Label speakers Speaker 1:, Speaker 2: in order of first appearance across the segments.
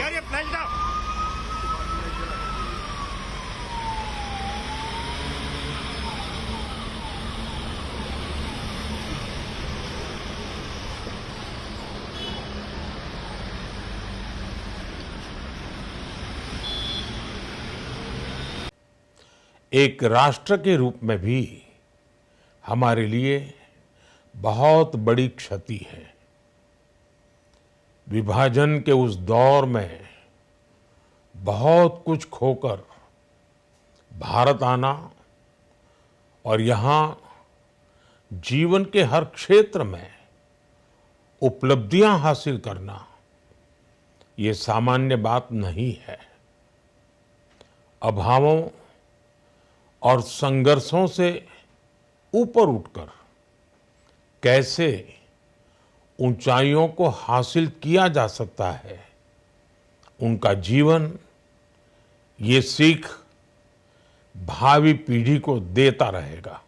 Speaker 1: यार ये flash down.
Speaker 2: एक राष्ट्र के रूप में भी हमारे लिए बहुत बड़ी क्षति है। विभाजन के उस दौर में बहुत कुछ खोकर भारत आना और यहाँ जीवन के हर क्षेत्र में उपलब्धियां हासिल करना, ये सामान्य बात नहीं है। अभावों और संघर्षों से ऊपर उठकर कैसे ऊंचाइयों को हासिल किया जा सकता है, उनका जीवन ये सीख भावी पीढ़ी को देता रहेगा।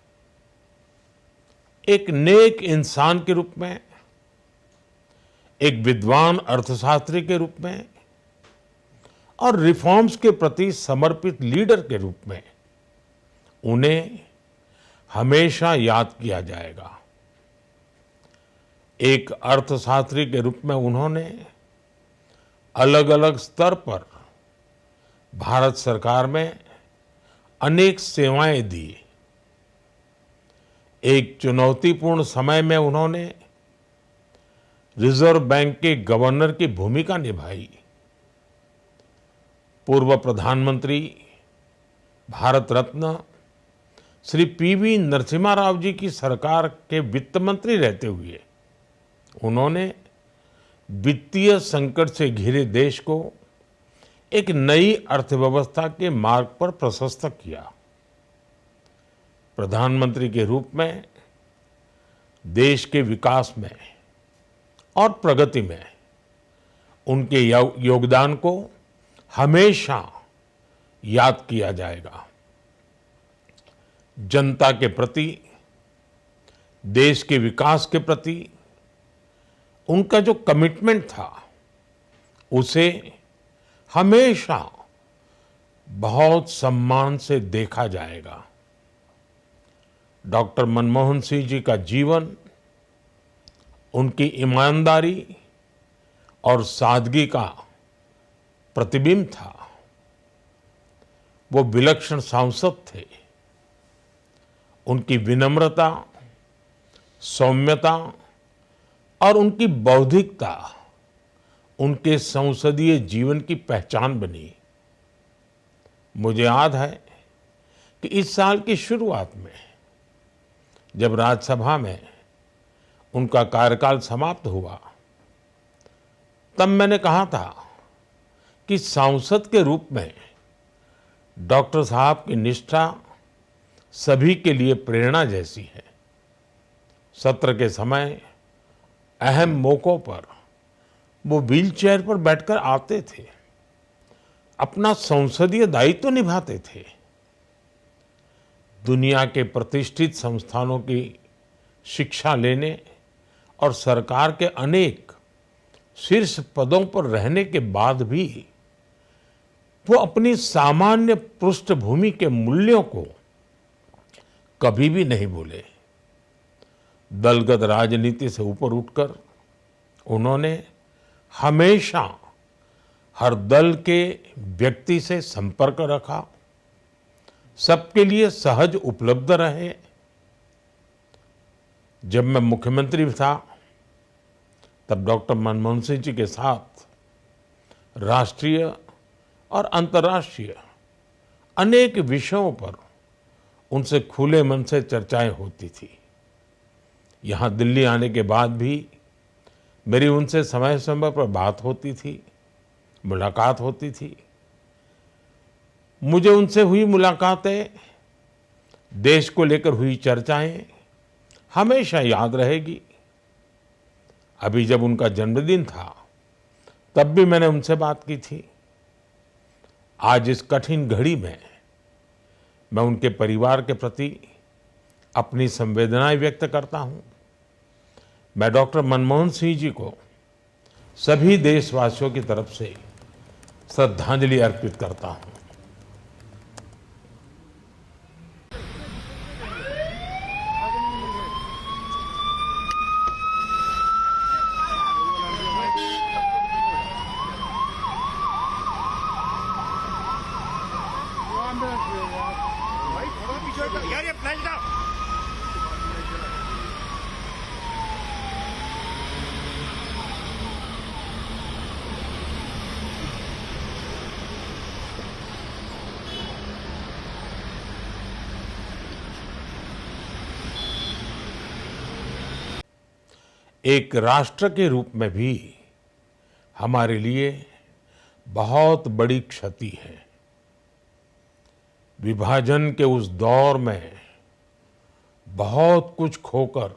Speaker 2: एक नेक इंसान के रूप में, एक विद्वान अर्थशास्त्री के रूप में और रिफॉर्म्स के प्रति समर्पित लीडर के रूप में उन्हें हमेशा याद किया जाएगा। एक अर्थशास्त्री के रूप में उन्होंने अलग अलग स्तर पर भारत सरकार में अनेक सेवाएं दी। एक चुनौतीपूर्ण समय में उन्होंने रिजर्व बैंक के गवर्नर की भूमिका निभाई। पूर्व प्रधानमंत्री भारत रत्न श्री पीवी नरसिम्हा राव जी की सरकार के वित्त मंत्री रहते हुए उन्होंने वित्तीय संकट से घिरे देश को एक नई अर्थव्यवस्था के मार्ग पर प्रशस्त किया। प्रधानमंत्री के रूप में देश के विकास में और प्रगति में उनके योगदान को हमेशा याद किया जाएगा। जनता के प्रति, देश के विकास के प्रति उनका जो कमिटमेंट था, उसे हमेशा बहुत सम्मान से देखा जाएगा। डॉक्टर मनमोहन सिंह जी का जीवन उनकी ईमानदारी और सादगी का प्रतिबिंब था। वो विलक्षण सांसद थे। उनकी विनम्रता, सौम्यता और उनकी बौद्धिकता उनके संसदीय जीवन की पहचान बनी। मुझे याद है कि इस साल की शुरुआत में जब राज्यसभा में उनका कार्यकाल समाप्त हुआ, तब मैंने कहा था कि सांसद के रूप में डॉक्टर साहब की निष्ठा सभी के लिए प्रेरणा जैसी है। सत्र के समय अहम मौकों पर वो व्हीलचेयर पर बैठकर आते थे, अपना संसदीय दायित्व निभाते थे। दुनिया के प्रतिष्ठित संस्थानों की शिक्षा लेने और सरकार के अनेक शीर्ष पदों पर रहने के बाद भी वो अपनी सामान्य पृष्ठभूमि के मूल्यों को कभी भी नहीं भूले। दलगत राजनीति से ऊपर उठकर उन्होंने हमेशा हर दल के व्यक्ति से संपर्क रखा, सबके लिए सहज उपलब्ध रहे। जब मैं मुख्यमंत्री था, तब डॉक्टर मनमोहन सिंह जी के साथ राष्ट्रीय और अंतर्राष्ट्रीय अनेक विषयों पर उनसे खुले मन से चर्चाएं होती थी। यहाँ दिल्ली आने के बाद भी मेरी उनसे समय समय पर बात होती थी, मुलाकात होती थी। मुझे उनसे हुई मुलाकातें, देश को लेकर हुई चर्चाएं हमेशा याद रहेगी। अभी जब उनका जन्मदिन था, तब भी मैंने उनसे बात की थी। आज इस कठिन घड़ी में मैं उनके परिवार के प्रति अपनी संवेदनाएं व्यक्त करता हूं। मैं डॉक्टर मनमोहन सिंह जी को सभी देशवासियों की तरफ से श्रद्धांजलि अर्पित करता हूं।
Speaker 1: यार ये फ्लैश डाउन।
Speaker 2: एक राष्ट्र के रूप में भी हमारे लिए बहुत बड़ी क्षति है। विभाजन के उस दौर में बहुत कुछ खोकर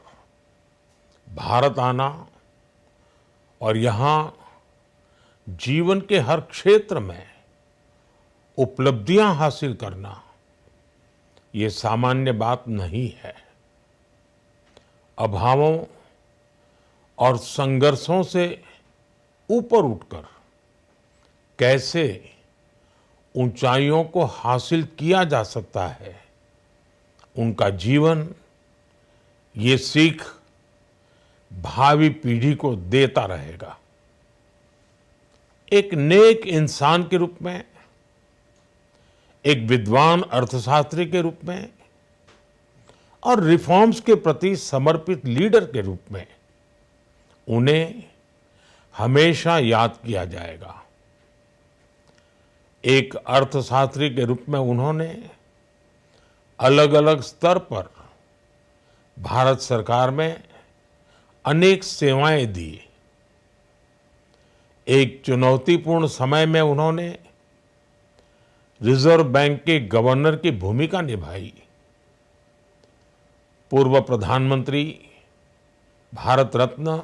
Speaker 2: भारत आना और यहाँ जीवन के हर क्षेत्र में उपलब्धियां हासिल करना, ये सामान्य बात नहीं है। अभावों और संघर्षों से ऊपर उठकर कैसे ऊंचाइयों को हासिल किया जा सकता है, उनका जीवन ये सीख भावी पीढ़ी को देता रहेगा। एक नेक इंसान के रूप में, एक विद्वान अर्थशास्त्री के रूप में और रिफॉर्म्स के प्रति समर्पित लीडर के रूप में उन्हें हमेशा याद किया जाएगा। एक अर्थशास्त्री के रूप में उन्होंने अलग अलग स्तर पर भारत सरकार में अनेक सेवाएं दी। एक चुनौतीपूर्ण समय में उन्होंने रिजर्व बैंक के गवर्नर की भूमिका निभाई। पूर्व प्रधानमंत्री भारत रत्न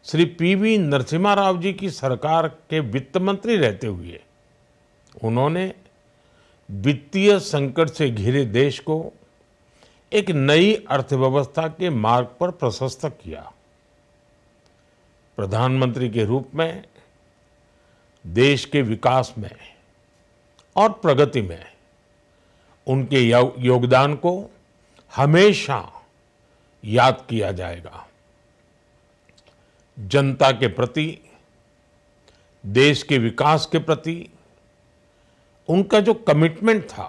Speaker 2: श्री पीवी नरसिम्हा राव जी की सरकार के वित्त मंत्री रहते हुए उन्होंने वित्तीय संकट से घिरे देश को एक नई अर्थव्यवस्था के मार्ग पर प्रशस्त किया। प्रधानमंत्री के रूप में देश के विकास में और प्रगति में उनके योगदान को हमेशा याद किया जाएगा। जनता के प्रति, देश के विकास के प्रति उनका जो कमिटमेंट था,